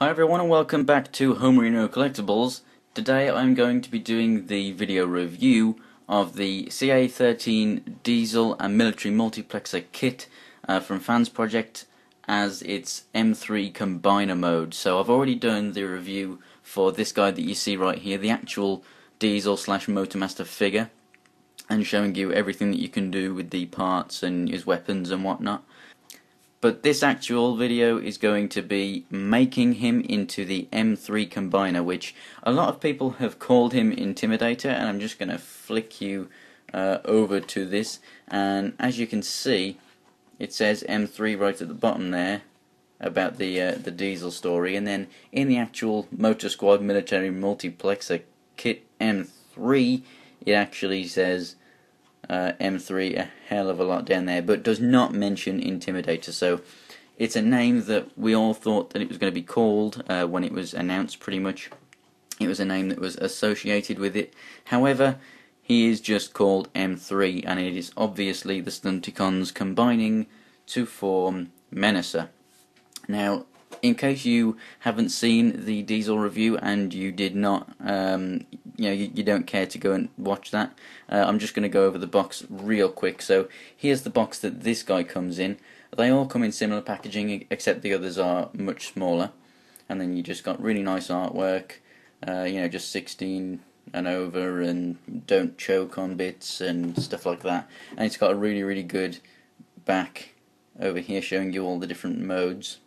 Hi everyone and welcome back to Homerino Collectibles. Today I'm going to be doing the video review of the CA13 Diesel and Military Multiplexer kit from Fansproject as its M3 Combiner mode. So I've already done the review for this guy that you see right here, the actual Diesel / Motormaster figure, and showing you everything that you can do with the parts and his weapons and whatnot. But this actual video is going to be making him into the M3 Combiner, which a lot of people have called him Intimidator, and I'm just going to flick you over to this, and as you can see it says M3 right at the bottom there about the Diesel story, and then in the actual Motor Squad Military Multiplexer Kit M3 it actually says M3 a hell of a lot down there, but does not mention Intimidator. So it's a name that we all thought that it was going to be called when it was announced. Pretty much it was a name that was associated with it. However, he is just called M3, and it is obviously the Stunticons combining to form Menasor. Now, in case you haven't seen the Diesel review and you did not, you don't care to go and watch that, I'm just going to go over the box real quick. So here's the box that this guy comes in. They all come in similar packaging, except the others are much smaller. And then you just got really nice artwork, just 16 and over, and don't choke on bits and stuff like that. And it's got a really, really good back over here showing you all the different modes.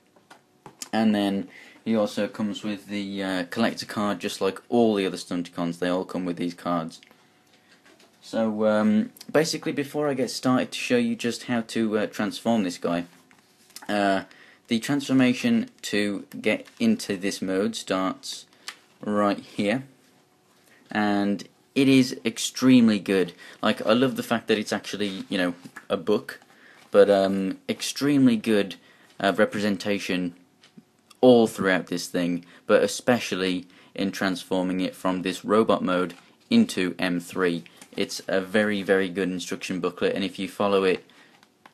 And then he also comes with the collector card, just like all the other Stunticons. They all come with these cards. So basically, before I get started to show you just how to transform this guy, the transformation to get into this mode starts right here, and it is extremely good. Like, I love the fact that it's actually, a book, but extremely good representation all throughout this thing, but especially in transforming it from this robot mode into M3. It's a very, very good instruction booklet, and if you follow it,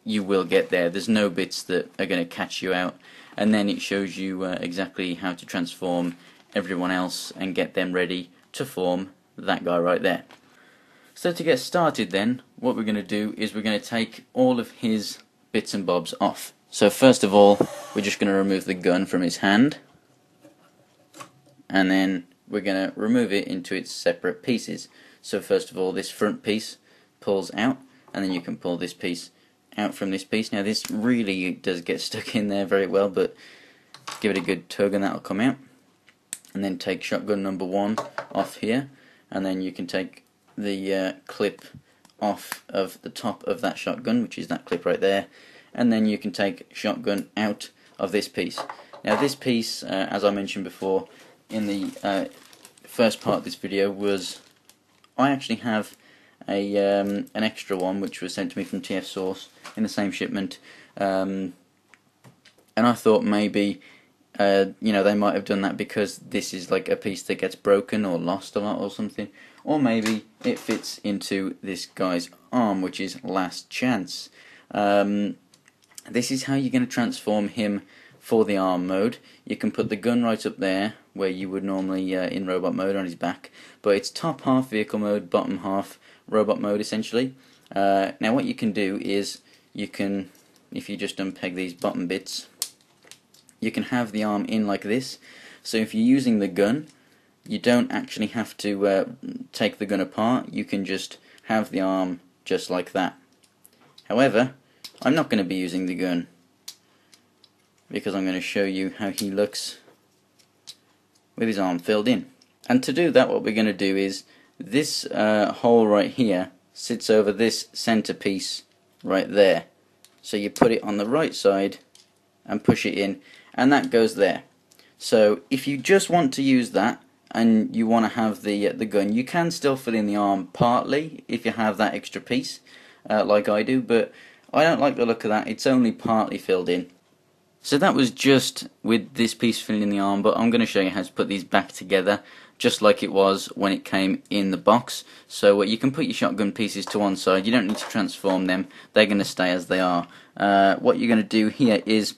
you will get there. There's no bits that are going to catch you out, and then it shows you exactly how to transform everyone else and get them ready to form that guy right there. So to get started then, what we're going to do is we're going to take all of his bits and bobs off. So first of all, we're just going to remove the gun from his hand, and then we're going to remove it into its separate pieces. So first of all, this front piece pulls out, and then you can pull this piece out from this piece. Now this really does get stuck in there very well, but give it a good tug and that'll come out. And then take shotgun number 1 off here, and then you can take the clip off of the top of that shotgun, which is that clip right there. And then you can take shotgun out of this piece. Now this piece, as I mentioned before in the first part of this video, was I actually have an extra one which was sent to me from TF Source in the same shipment, and I thought maybe they might have done that because this is like a piece that gets broken or lost a lot or something, or maybe it fits into this guy's arm, which is last chance. This is how you're going to transform him for the arm mode. You can put the gun right up there where you would normally in robot mode on his back, but it's top half vehicle mode, bottom half robot mode essentially. Now what you can do is you can, if you just unpeg these bottom bits, you can have the arm in like this. So if you're using the gun, you don't actually have to take the gun apart. You can just have the arm just like that. However, I'm not going to be using the gun because I'm going to show you how he looks with his arm filled in. And to do that, what we're going to do is this hole right here sits over this centerpiece right there. So you put it on the right side and push it in, and that goes there. So if you just want to use that and you want to have the gun, you can still fill in the arm partly if you have that extra piece, like I do, but I don't like the look of that. It's only partly filled in. So that was just with this piece filling in the arm, but I'm going to show you how to put these back together just like it was when it came in the box. So you can put your shotgun pieces to one side. You don't need to transform them. They're going to stay as they are. What you're going to do here is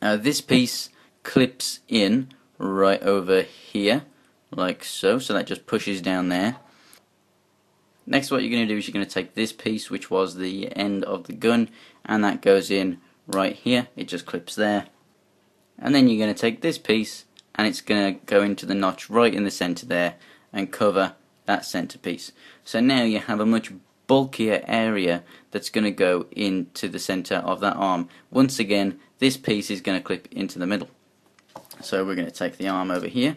this piece clips in right over here, like so. So that just pushes down there. Next, what you're going to do is you're going to take this piece, which was the end of the gun, and that goes in right here. It just clips there. And then you're going to take this piece, and it's going to go into the notch right in the center there and cover that center piece. So now you have a much bulkier area that's going to go into the center of that arm. Once again, this piece is going to clip into the middle. So we're going to take the arm over here,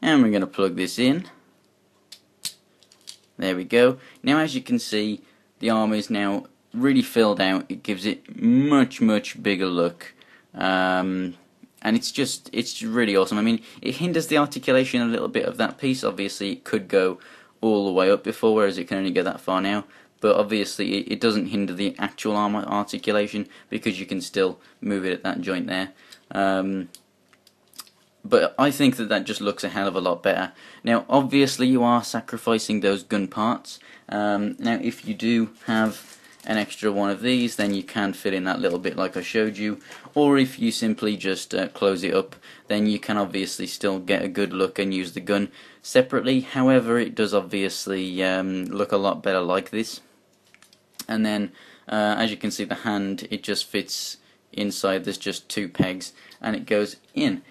and we're going to plug this in. There we go. Now, as you can see, the arm is now really filled out. It gives it much bigger look, and it's really awesome. I mean, it hinders the articulation a little bit of that piece. Obviously, it could go all the way up before, whereas it can only go that far now. But obviously, it doesn't hinder the actual arm articulation because you can still move it at that joint there. But I think that just looks a hell of a lot better. Now, obviously, you are sacrificing those gun parts. Now, if you do have an extra one of these, then you can fill in that little bit like I showed you. Or if you simply just close it up, then you can obviously still get a good look and use the gun separately. However, it does obviously look a lot better like this. And then, as you can see, the hand, it just fits inside. There's just 2 pegs, and it goes in.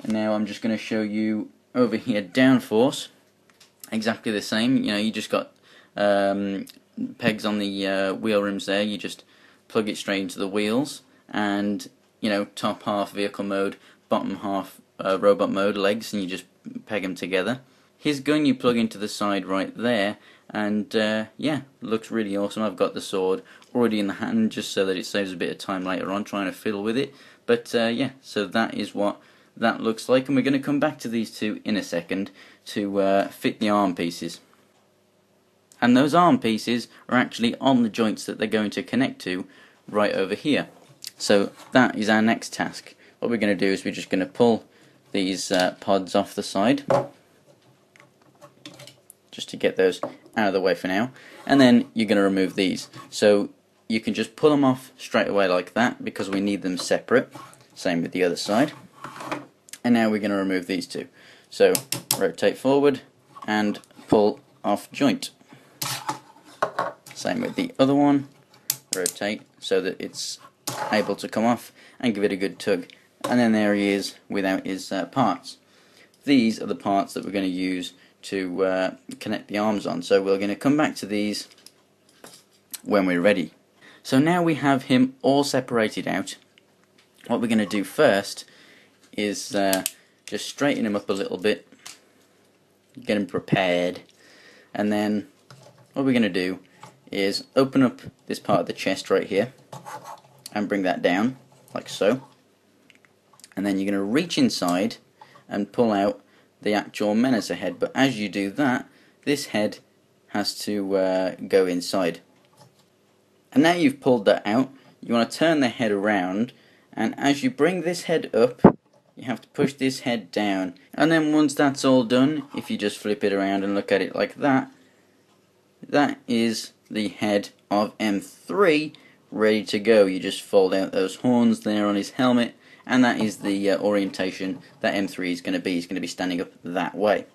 And now I'm just going to show you over here downforce, exactly the same. You know, you just got pegs on the wheel rims there. You just plug it straight into the wheels, and you know, top half vehicle mode, bottom half robot mode, legs, and you just peg them together. His gun you plug into the side right there, and yeah, looks really awesome. I've got the sword already in the hand just so that it saves a bit of time later on trying to fiddle with it. But yeah, so that is what that looks like, and we're going to come back to these two in a second to fit the arm pieces. And those arm pieces are actually on the joints that they're going to connect to right over here. So that is our next task. What we're going to do is we're just going to pull these pods off the side, just to get those out of the way for now, and then you're going to remove these. So you can just pull them off straight away like that because we need them separate. Same with the other side. And now we're going to remove these two. So rotate forward and pull off joint. Same with the other one. Rotate so that it's able to come off and give it a good tug. And then there he is without his parts. These are the parts that we're going to use to connect the arms on. So we're going to come back to these when we're ready. So now we have him all separated out. What we're going to do first is just straighten him up a little bit, get him prepared, and then what we're going to do is open up this part of the chest right here and bring that down like so, and then you're going to reach inside and pull out the actual Menasor head. But as you do that, this head has to go inside. And now you've pulled that out, you want to turn the head around, and as you bring this head up, you have to push this head down. And then once that's all done, if you just flip it around and look at it like that, that is the head of M3 ready to go. You just fold out those horns there on his helmet, and that is the orientation that M3 is going to be. He's going to be standing up that way.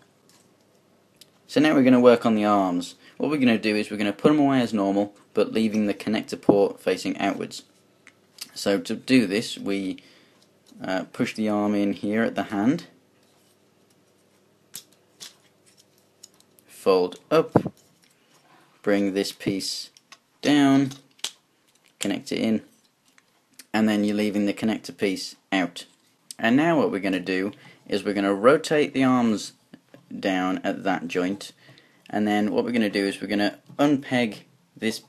So now we're going to work on the arms. What we're going to do is we're going to put them away as normal, but leaving the connector port facing outwards. So to do this, we push the arm in here at the hand, fold up, bring this piece down, connect it in, and then you're leaving the connector piece out. And now what we're going to do is we're going to rotate the arms down at that joint, and then what we're going to do is we're going to unpeg this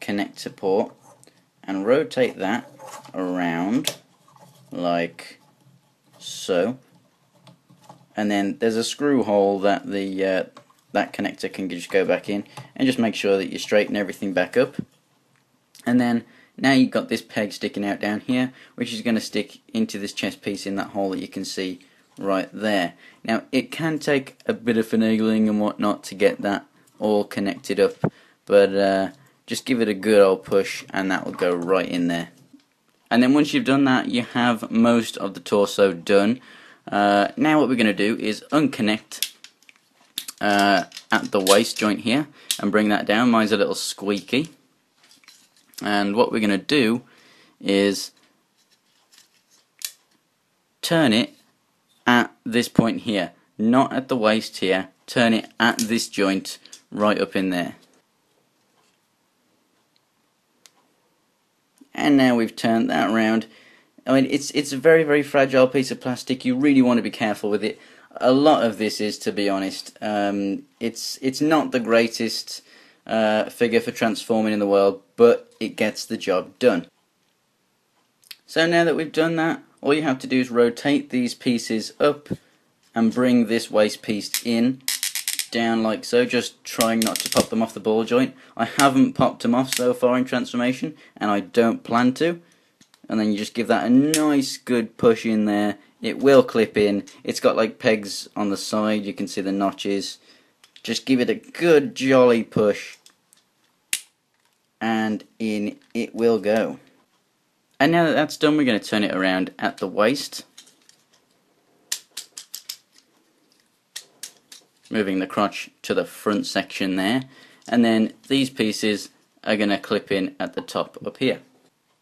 connector port and rotate that around like so, and then there's a screw hole that the that connector can just go back in, and just make sure that you straighten everything back up. And then now you've got this peg sticking out down here, which is going to stick into this chest piece in that hole that you can see right there. Now it can take a bit of finagling and whatnot to get that all connected up, but just give it a good old push and that will go right in there. And then once you've done that, you have most of the torso done. Now what we're going to do is unconnect at the waist joint here and bring that down. Mine's a little squeaky. And what we're going to do is turn it at this point here, not at the waist here. Turn it at this joint right up in there. And now we've turned that around. I mean, it's a very, very fragile piece of plastic. You really want to be careful with it. A lot of this is, to be honest, it's not the greatest figure for transforming in the world, but it gets the job done. So now that we've done that, all you have to do is rotate these pieces up and bring this waist piece in, down like so, just trying not to pop them off the ball joint. I haven't popped them off so far in transformation, and I don't plan to. And then you just give that a nice good push in there. It will clip in. It's got like pegs on the side, you can see the notches. Just give it a good jolly push, and in it will go. And now that that's done, we're going to turn it around at the waist, moving the crotch to the front section there, and then these pieces are going to clip in at the top up here.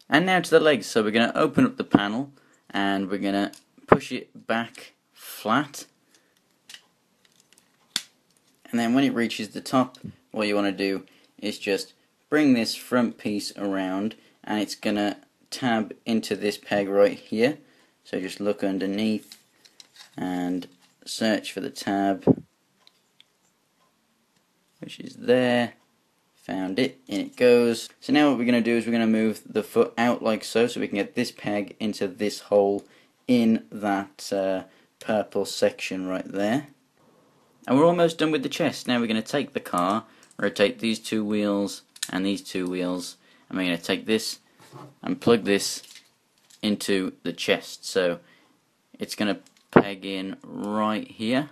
And now to the legs. So we're going to open up the panel and we're going to push it back flat, and then when it reaches the top, what you want to do is just bring this front piece around, and it's going to tab into this peg right here. So just look underneath and search for the tab, which is there. Found it, in it goes. So now what we're going to do is we're going to move the foot out like so, so we can get this peg into this hole in that purple section right there. And we're almost done with the chest. Now we're going to take the car, rotate these two wheels and these two wheels, and we're going to take this and plug this into the chest. So it's going to peg in right here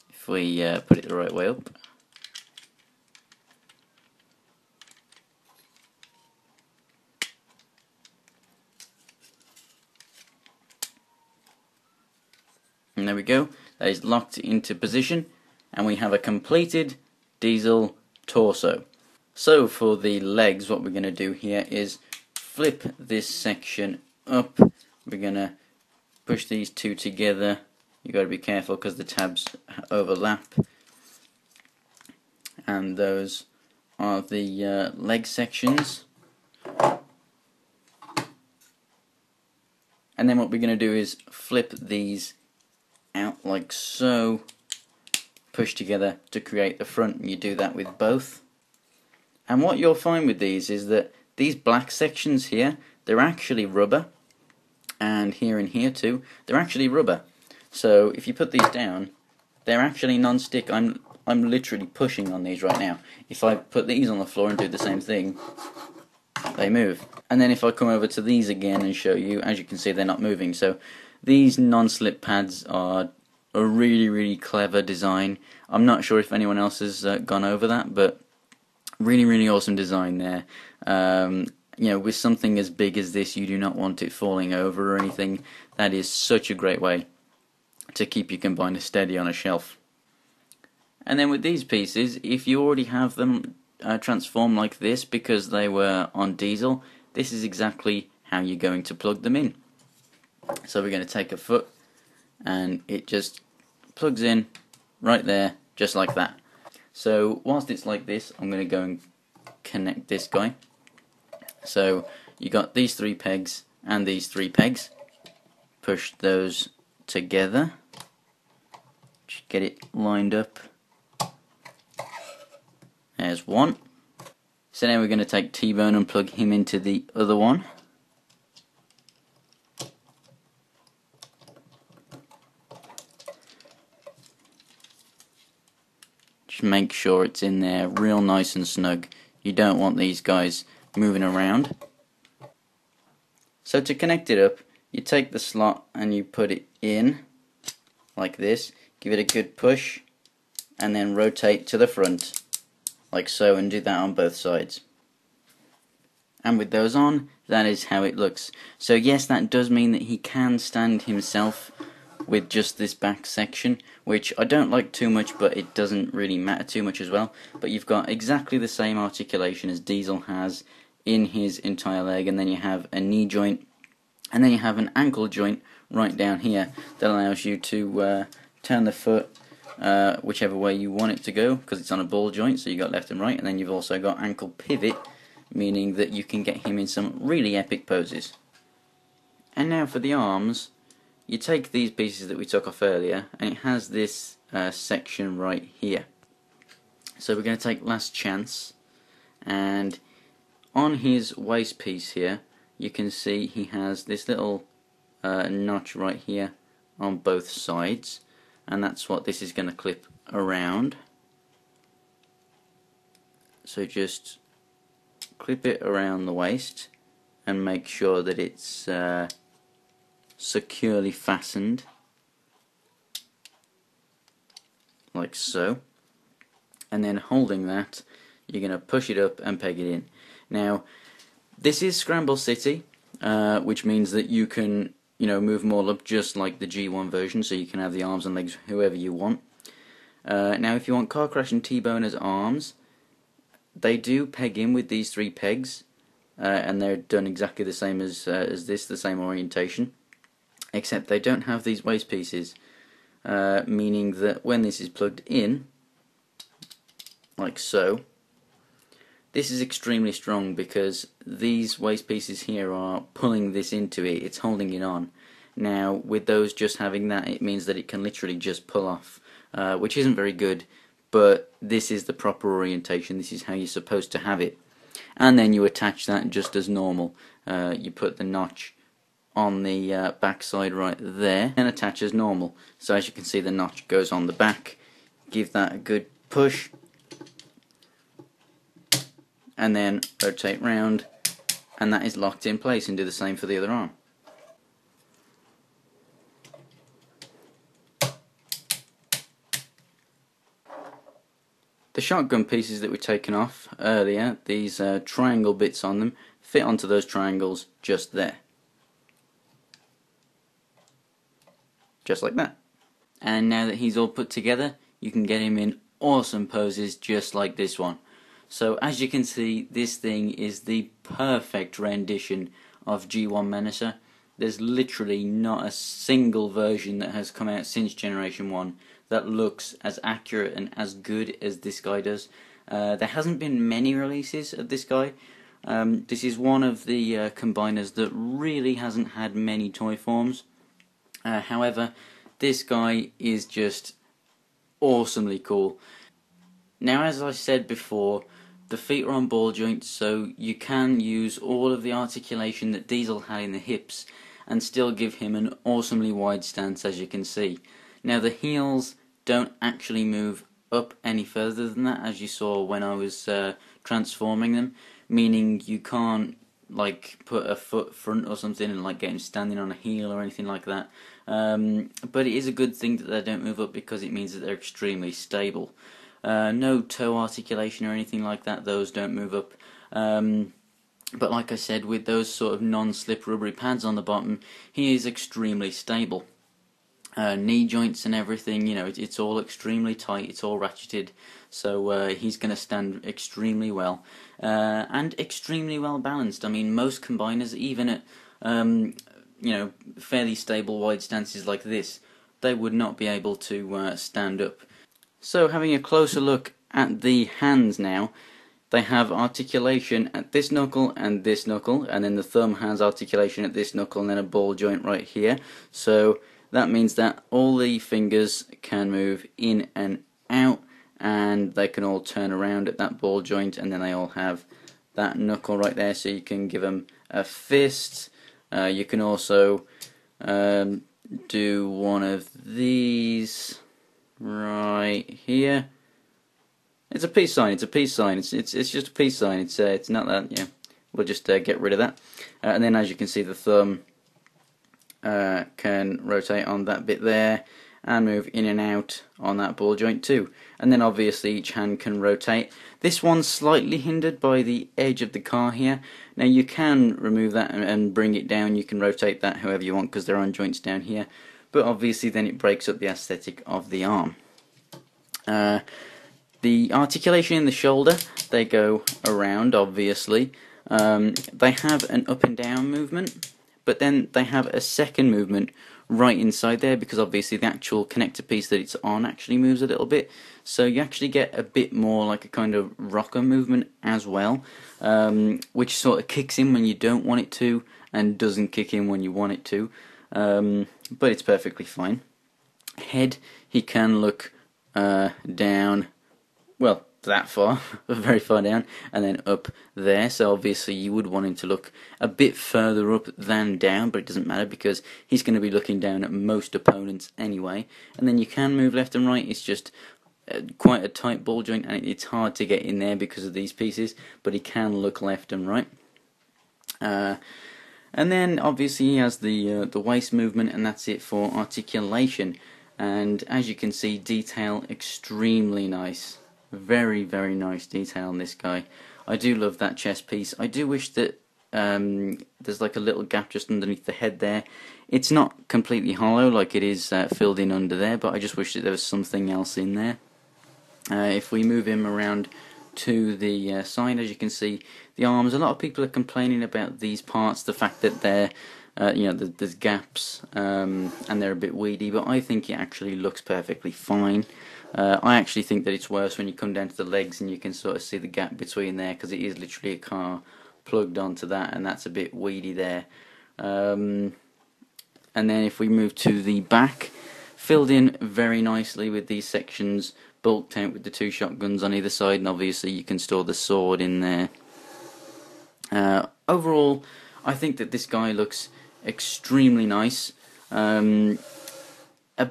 if we put it the right way up. And there we go, that is locked into position, and we have a completed diesel torso. So for the legs, what we're going to do here is flip this section up. We're going to push these two together. You've got to be careful because the tabs overlap. And those are the leg sections. And then what we're going to do is flip these out like so, push together to create the front, and you do that with both. And what you'll find with these is that these black sections here, they're actually rubber, and here and here too, they're actually rubber. So if you put these down, they're actually non-stick. I'm literally pushing on these right now. If I put these on the floor and do the same thing, they move. And then if I come over to these again and show you, as you can see, they're not moving. So these non-slip pads are a really, really clever design. I'm not sure if anyone else has gone over that, but really, really awesome design there. You know, with something as big as this, you do not want it falling over or anything. That is such a great way to keep your combiner steady on a shelf. And then with these pieces, if you already have them transformed like this because they were on diesel, this is exactly how you're going to plug them in. So we're going to take a foot, and it just plugs in right there, just like that. So whilst it's like this, I'm going to go and connect this guy. So you got these three pegs and these three pegs. Push those together. Just get it lined up. There's one. So now we're going to take T-Bone and plug him into the other one. Just make sure it's in there real nice and snug. You don't want these guys moving around. So to connect it up, you take the slot and you put it in like this, give it a good push, and then rotate to the front like so, and do that on both sides. And with those on, that is how it looks. So yes, that does mean that he can stand himself with just this back section, which I don't like too much, but it doesn't really matter too much as well. But you've got exactly the same articulation as Diesel has in his entire leg, and then you have a knee joint, and then you have an ankle joint right down here that allows you to turn the foot whichever way you want it to go, because it's on a ball joint, so you've got left and right, and then you've also got ankle pivot, meaning that you can get him in some really epic poses. And now for the arms, you take these pieces that we took off earlier, and it has this section right here. So we're going to take Last Chance, and on his waist piece here, you can see he has this little notch right here on both sides, and that's what this is going to clip around. So just clip it around the waist and make sure that it's securely fastened, like so, and then holding that, you're going to push it up and peg it in. Now this is Scramble City, which means that you can move them all up just like the G1 version, so you can have the arms and legs whoever you want. Now if you want Car Crash and T-Bone as arms, they do peg in with these 3 pegs, and they're done exactly the same as this, the same orientation, except they don't have these waist pieces, meaning that when this is plugged in, like so, this is extremely strong because these waist pieces here are pulling this into it, it's holding it on. Now with those just having that, it means that it can literally just pull off, which isn't very good, but this is the proper orientation, this is how you're supposed to have it. And then you attach that just as normal. You put the notch on the back side right there and attach as normal. So as you can see, the notch goes on the back. Give that a good push, and then rotate round, and that is locked in place, and do the same for the other arm. The shotgun pieces that we've taken off earlier, these triangle bits on them, fit onto those triangles just there. Just like that. And now that he's all put together, you can get him in awesome poses just like this one. So as you can see, this thing is the perfect rendition of G1 Menasor. There's literally not a single version that has come out since Generation 1 that looks as accurate and as good as this guy does. There hasn't been many releases of this guy. This is one of the combiners that really hasn't had many toy forms. However, this guy is just awesomely cool. Now, as I said before, the feet are on ball joints, so you can use all of the articulation that Diesel had in the hips and still give him an awesomely wide stance, as you can see. Now the heels don't actually move up any further than that, as you saw when I was transforming them, meaning you can't like put a foot front or something and like get him standing on a heel or anything like that. But it is a good thing that they don't move up, because it means that they're extremely stable. No toe articulation or anything like that, those don't move up. But like I said, with those sort of non-slip rubbery pads on the bottom, he is extremely stable. Knee joints and everything, it's all extremely tight, it's all ratcheted, so he's going to stand extremely well, and extremely well balanced. I mean, most combiners, even at fairly stable wide stances like this, they would not be able to stand up. So having a closer look at the hands now, they have articulation at this knuckle, and then the thumb has articulation at this knuckle, and then a ball joint right here. So that means that all the fingers can move in and out, and they can all turn around at that ball joint, and then they all have that knuckle right there, so you can give them a fist. You can also do one of these right here. It's a peace sign. It's just a peace sign. It's not that. Yeah, we'll just get rid of that. And then, as you can see, the thumb can rotate on that bit there, and move in and out on that ball joint too. And then obviously each hand can rotate. This one's slightly hindered by the edge of the car here. Now you can remove that and bring it down. You can rotate that however you want because there are joints down here. But obviously then it breaks up the aesthetic of the arm. The articulation in the shoulder, they go around obviously. They have an up and down movement, but then they have a second movement right inside there because obviously the actual connector piece that it's on actually moves a little bit, so you actually get a bit more like a kind of rocker movement as well, which sort of kicks in when you don't want it to and doesn't kick in when you want it to, but it's perfectly fine. Head, he can look down, well, that far, very far down, and then up there, so obviously you would want him to look a bit further up than down, but it doesn't matter because he's going to be looking down at most opponents anyway. And then you can move left and right. It's just quite a tight ball joint and it's hard to get in there because of these pieces, but he can look left and right. And then obviously he has the waist movement, and that's it for articulation. And as you can see, detail extremely nice. Very, very nice detail on this guy. I do love that chest piece. I do wish that there's like a little gap just underneath the head there. It's not completely hollow like it is filled in under there, but I just wish that there was something else in there. If we move him around to the side, as you can see, the arms, a lot of people are complaining about these parts, the fact that they're there's gaps and they're a bit weedy, but I think it actually looks perfectly fine. I actually think that it's worse when you come down to the legs and you can sort of see the gap between there, because it is literally a car plugged onto that, and that's a bit weedy there. And then if we move to the back, filled in very nicely with these sections, bulked out with the two shotguns on either side, and obviously you can store the sword in there. Overall, I think that this guy looks extremely nice. A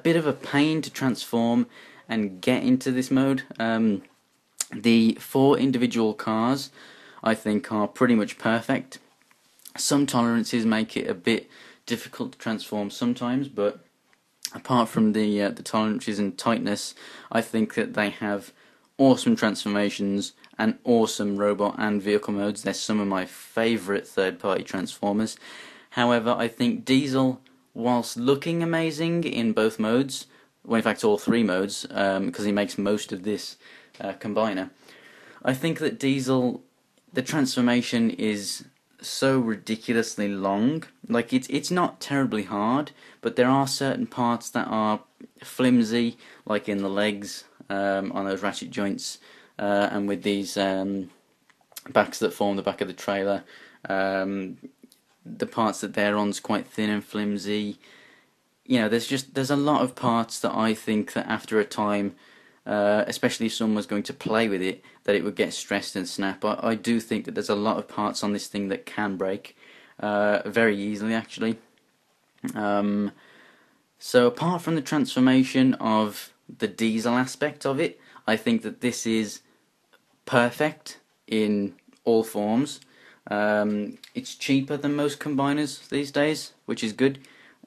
bit of a pain to transform and get into this mode. The 4 individual cars I think are pretty much perfect. Some tolerances make it a bit difficult to transform sometimes, but apart from the tolerances and tightness, I think that they have awesome transformations and awesome robot and vehicle modes. They're some of my favourite third-party transformers. However, I think Diesel, whilst looking amazing in both modes, well, in fact all 3 modes, because he makes most of this combiner, I think that Diesel, the transformation is so ridiculously long. Like, it's not terribly hard, but there are certain parts that are flimsy, like in the legs, on those ratchet joints, and with these backs that form the back of the trailer. The parts that they're on's quite thin and flimsy. You know, there's a lot of parts that I think that after a time, especially if someone was going to play with it, that it would get stressed and snap. I do think that there's a lot of parts on this thing that can break very easily, actually. So apart from the transformation of the Diesel aspect of it, I think that this is perfect in all forms. It's cheaper than most combiners these days, which is good.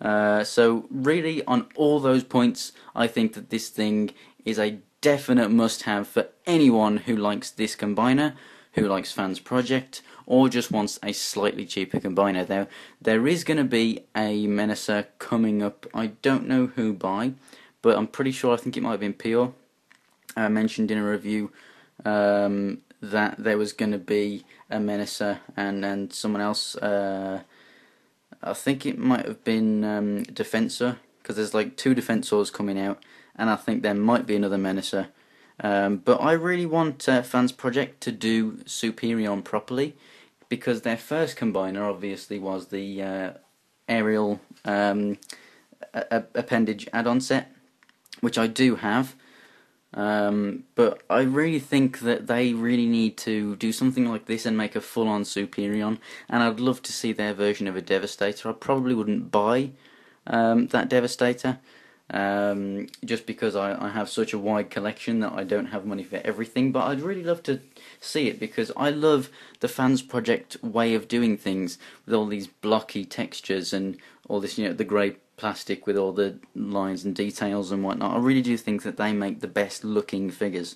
So really, on all those points, I think that this thing is a definite must-have for anyone who likes this combiner, who likes Fansproject, or just wants a slightly cheaper combiner. There is going to be a Menasor coming up. I don't know who by, but I'm pretty sure, I think it might have been Pure, mentioned in a review that there was going to be a Menasor, and then someone else, I think it might have been Defensor, because there's like 2 Defensors coming out, and I think there might be another Menasor. But I really want Fansproject to do Superion properly, because their first combiner obviously was the aerial appendage add-on set, which I do have. But I really think that they really need to do something like this and make a full-on Superion, and I'd love to see their version of a Devastator. I probably wouldn't buy that Devastator, just because I have such a wide collection that I don't have money for everything, but I'd really love to see it, because I love the Fansproject way of doing things, with all these blocky textures and all this, the grey plastic with all the lines and details and whatnot. I really do think that they make the best looking figures.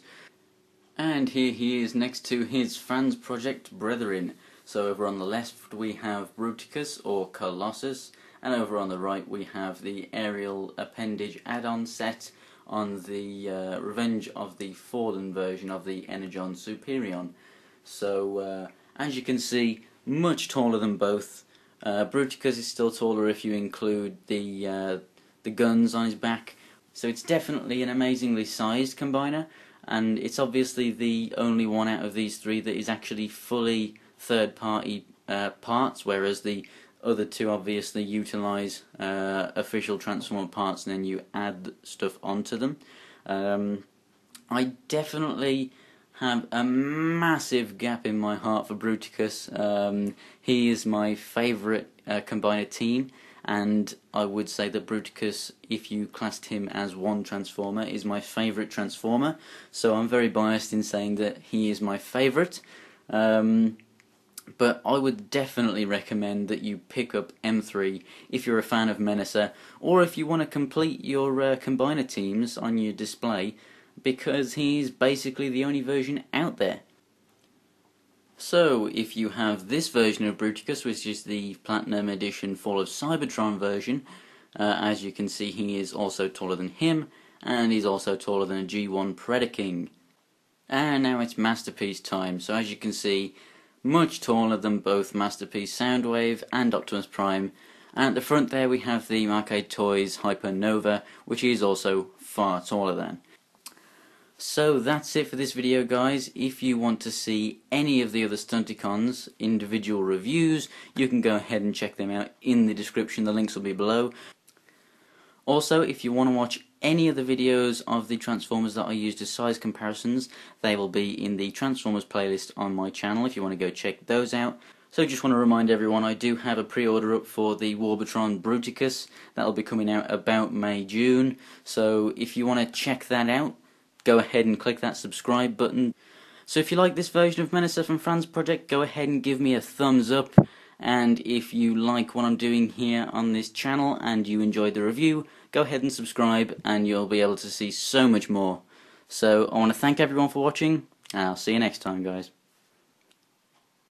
And here he is next to his Fansproject brethren. So over on the left we have Bruticus or Colossus, and over on the right we have the aerial appendage add-on set on the Revenge of the Fallen version of the Energon Superion. So as you can see, much taller than both. Bruticus is still taller if you include the guns on his back. So it's definitely an amazingly sized combiner, and it's obviously the only one out of these three that is actually fully third-party parts, whereas the other two obviously utilise official Transformer parts and then you add stuff onto them. I definitely have a massive gap in my heart for Bruticus. He is my favourite combiner team, and I would say that Bruticus, if you classed him as one Transformer, is my favourite Transformer, so I'm very biased in saying that he is my favourite. But I would definitely recommend that you pick up M3 if you're a fan of Menasor, or if you want to complete your combiner teams on your display, because he's basically the only version out there. So, if you have this version of Bruticus, which is the Platinum Edition Fall of Cybertron version, as you can see, he is also taller than him, and he's also taller than a G1 Predaking. And now it's Masterpiece time. So as you can see, much taller than both Masterpiece Soundwave and Optimus Prime. And at the front there we have the Arcade Toys Hypernova, which is also far taller than. So that's it for this video, guys. If you want to see any of the other Stunticons individual reviews, you can go ahead and check them out in the description. The links will be below. Also, if you want to watch any of the videos of the Transformers that I used as size comparisons, they will be in the Transformers playlist on my channel if you want to go check those out. So just want to remind everyone, I do have a pre-order up for the Warbatron Bruticus. That'll be coming out about May-June. So if you want to check that out, go ahead and click that subscribe button. So if you like this version of Menasor from Fansproject, go ahead and give me a thumbs up. And if you like what I'm doing here on this channel and you enjoyed the review, go ahead and subscribe and you'll be able to see so much more. So I want to thank everyone for watching, and I'll see you next time, guys.